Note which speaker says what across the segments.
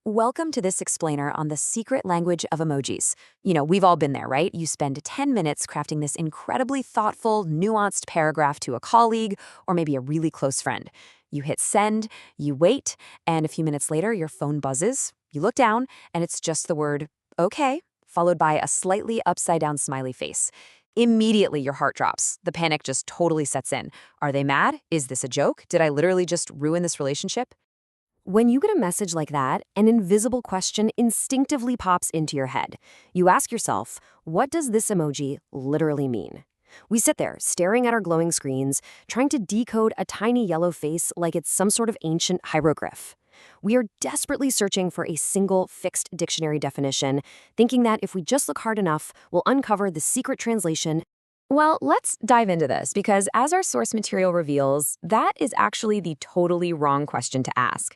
Speaker 1: Welcome to this explainer on the secret language of emojis. We've all been there, right? You spend 10 minutes crafting this incredibly thoughtful, nuanced paragraph to a colleague or maybe a really close friend. You hit send, you wait, and a few minutes later, your phone buzzes. You look down, and it's just the word, okay, followed by a slightly upside-down smiley face. Immediately, your heart drops. The panic just totally sets in. Are they mad? Is this a joke? Did I literally just ruin this relationship? When you get a message like that, an invisible question instinctively pops into your head. You ask yourself, what does this emoji literally mean? We sit there, staring at our glowing screens, trying to decode a tiny yellow face like it's some sort of ancient hieroglyph. We are desperately searching for a single fixed dictionary definition, thinking that if we just look hard enough, we'll uncover the secret translation. Well, let's dive into this because as our source material reveals, that is actually the totally wrong question to ask.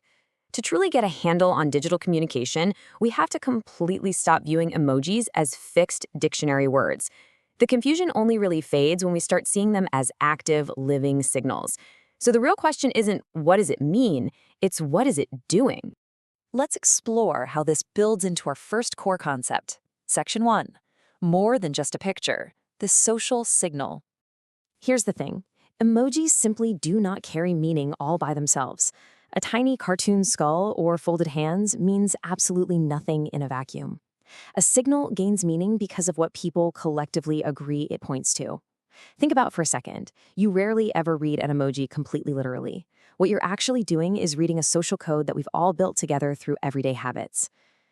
Speaker 1: To truly get a handle on digital communication, we have to completely stop viewing emojis as fixed dictionary words. The confusion only really fades when we start seeing them as active, living signals. So the real question isn't, what does it mean? It's, what is it doing? Let's explore how this builds into our first core concept. Section 1. More than just a picture. The social signal. Here's the thing. Emojis simply do not carry meaning all by themselves. A tiny cartoon skull or folded hands means absolutely nothing in a vacuum. A signal gains meaning because of what people collectively agree it points to. Think about it for a second. You rarely ever read an emoji completely literally. What you're actually doing is reading a social code that we've all built together through everyday habits.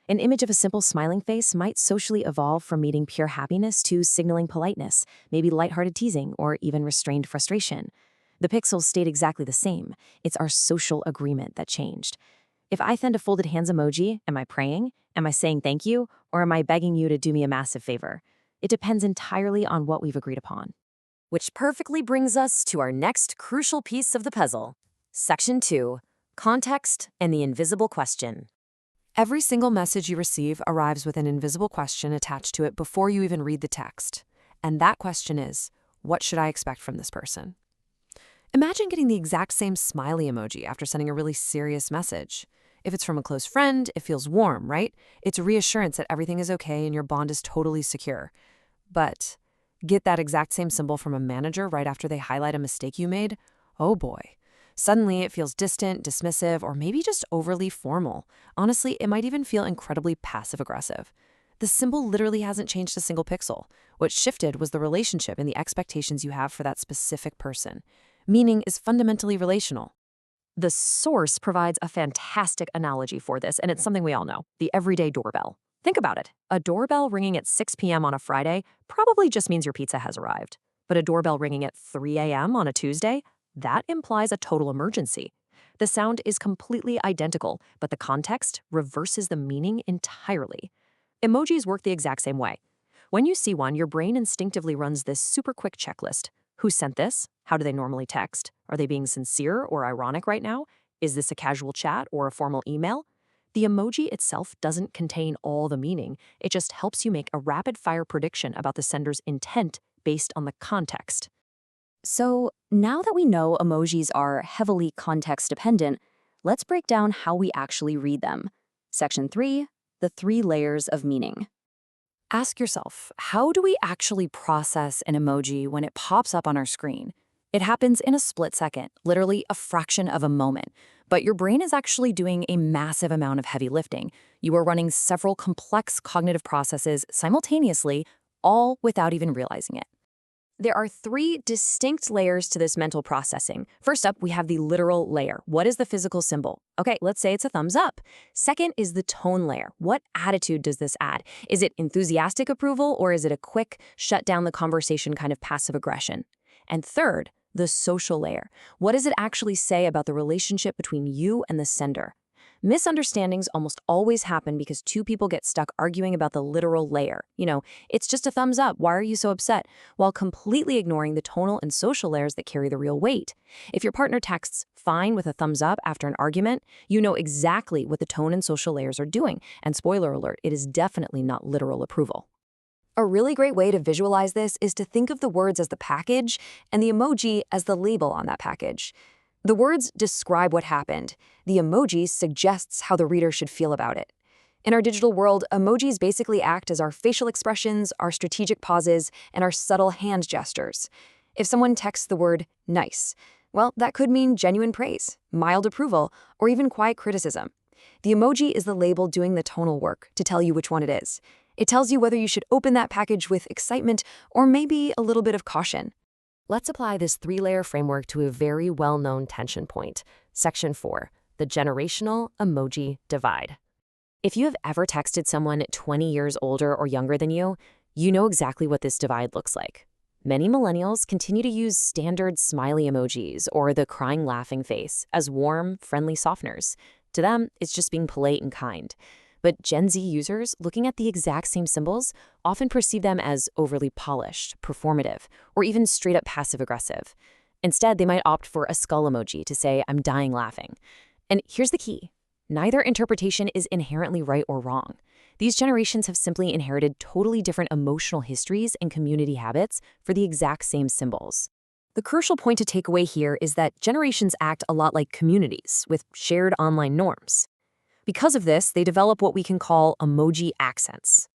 Speaker 1: An image of a simple smiling face might socially evolve from meaning pure happiness to signaling politeness, maybe lighthearted teasing, or even restrained frustration. The pixels stayed exactly the same. It's our social agreement that changed. If I send a folded hands emoji, am I praying? Am I saying thank you? Or am I begging you to do me a massive favor? It depends entirely on what we've agreed upon. Which perfectly brings us to our next crucial piece of the puzzle. Section 2. Context and the invisible question. Every single message you receive arrives with an invisible question attached to it before you even read the text. And that question is, what should I expect from this person? Imagine getting the exact same smiley emoji after sending a really serious message. If it's from a close friend, it feels warm, right? It's reassurance that everything is okay and your bond is totally secure. But get that exact same symbol from a manager right after they highlight a mistake you made? Oh boy. Suddenly it feels distant, dismissive, or maybe just overly formal. Honestly, it might even feel incredibly passive-aggressive. The symbol literally hasn't changed a single pixel. What shifted was the relationship and the expectations you have for that specific person. Meaning is fundamentally relational. The source provides a fantastic analogy for this, and it's something we all know, the everyday doorbell. Think about it. A doorbell ringing at 6 p.m. on a Friday probably just means your pizza has arrived. But a doorbell ringing at 3 a.m. on a Tuesday, that implies a total emergency. The sound is completely identical, but the context reverses the meaning entirely. Emojis work the exact same way. When you see one, your brain instinctively runs this super quick checklist. Who sent this? How do they normally text? Are they being sincere or ironic right now? Is this a casual chat or a formal email? The emoji itself doesn't contain all the meaning. It just helps you make a rapid-fire prediction about the sender's intent based on the context. So now that we know emojis are heavily context-dependent, let's break down how we actually read them. Section 3, the 3 layers of meaning. Ask yourself, how do we actually process an emoji when it pops up on our screen? It happens in a split second, literally a fraction of a moment. But your brain is actually doing a massive amount of heavy lifting. You are running several complex cognitive processes simultaneously, all without even realizing it. There are 3 distinct layers to this mental processing. First up, we have the literal layer. What is the physical symbol? Okay, let's say it's a thumbs up. Second is the tone layer. What attitude does this add? Is it enthusiastic approval or is it a quick, shut down the conversation kind of passive aggression? And third, the social layer. What does it actually say about the relationship between you and the sender? Misunderstandings almost always happen because 2 people get stuck arguing about the literal layer. It's just a thumbs up, why are you so upset? While completely ignoring the tonal and social layers that carry the real weight. If your partner texts fine with a thumbs up after an argument, you know exactly what the tone and social layers are doing. And spoiler alert, it is definitely not literal approval. A really great way to visualize this is to think of the words as the package and the emoji as the label on that package. The words describe what happened. The emoji suggests how the reader should feel about it. In our digital world, emojis basically act as our facial expressions, our strategic pauses, and our subtle hand gestures. If someone texts the word nice, well, that could mean genuine praise, mild approval, or even quiet criticism. The emoji is the label doing the tonal work to tell you which one it is. It tells you whether you should open that package with excitement or maybe a little bit of caution.
Speaker 2: Let's apply this three-layer framework to a very well-known tension point. Section 4, the generational emoji divide. If you have ever texted someone 20 years older or younger than you, you know exactly what this divide looks like. Many millennials continue to use standard smiley emojis or the crying laughing face as warm, friendly softeners. To them, it's just being polite and kind. But Gen Z users, looking at the exact same symbols, often perceive them as overly polished, performative, or even straight-up passive-aggressive. Instead, they might opt for a skull emoji to say, "I'm dying laughing." And here's the key. Neither interpretation is inherently right or wrong. These generations have simply inherited totally different emotional histories and community habits for the exact same symbols. The crucial point to take away here is that generations act a lot like communities with shared online norms. Because of this, they develop what we can call emoji accents.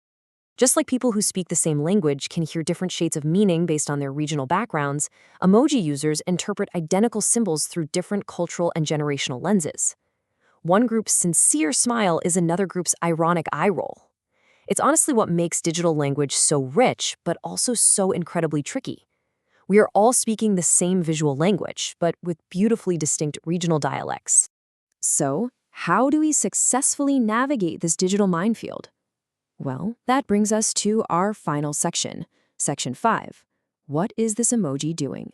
Speaker 2: Just like people who speak the same language can hear different shades of meaning based on their regional backgrounds, emoji users interpret identical symbols through different cultural and generational lenses. One group's sincere smile is another group's ironic eye roll. It's honestly what makes digital language so rich, but also so incredibly tricky. We are all speaking the same visual language, but with beautifully distinct regional dialects. So, how do we successfully navigate this digital minefield? Well, that brings us to our final section, Section 5. What is this emoji doing?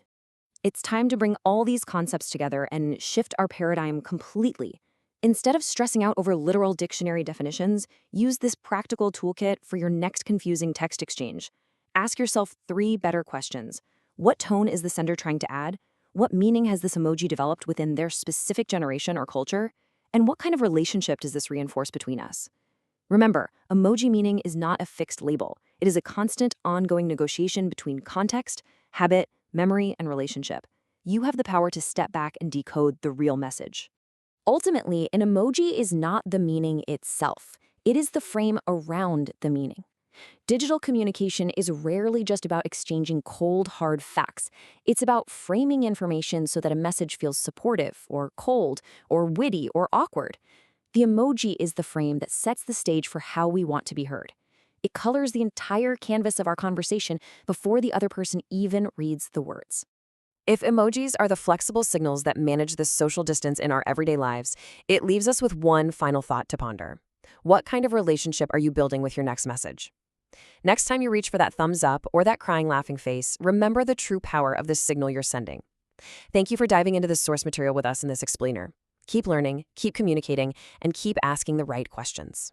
Speaker 2: It's time to bring all these concepts together and shift our paradigm completely. Instead of stressing out over literal dictionary definitions, use this practical toolkit for your next confusing text exchange. Ask yourself 3 better questions. What tone is the sender trying to add? What meaning has this emoji developed within their specific generation or culture? And what kind of relationship does this reinforce between us? Remember, emoji meaning is not a fixed label. It is a constant, ongoing negotiation between context, habit, memory, and relationship. You have the power to step back and decode the real message. Ultimately, an emoji is not the meaning itself. It is the frame around the meaning. Digital communication is rarely just about exchanging cold, hard facts. It's about framing information so that a message feels supportive, or cold, or witty, or awkward. The emoji is the frame that sets the stage for how we want to be heard. It colors the entire canvas of our conversation before the other person even reads the words. If emojis are the flexible signals that manage this social distance in our everyday lives, it leaves us with one final thought to ponder. What kind of relationship are you building with your next message? Next time you reach for that thumbs up or that crying laughing face, remember the true power of the signal you're sending. Thank you for diving into this source material with us in this explainer. Keep learning, keep communicating, and keep asking the right questions.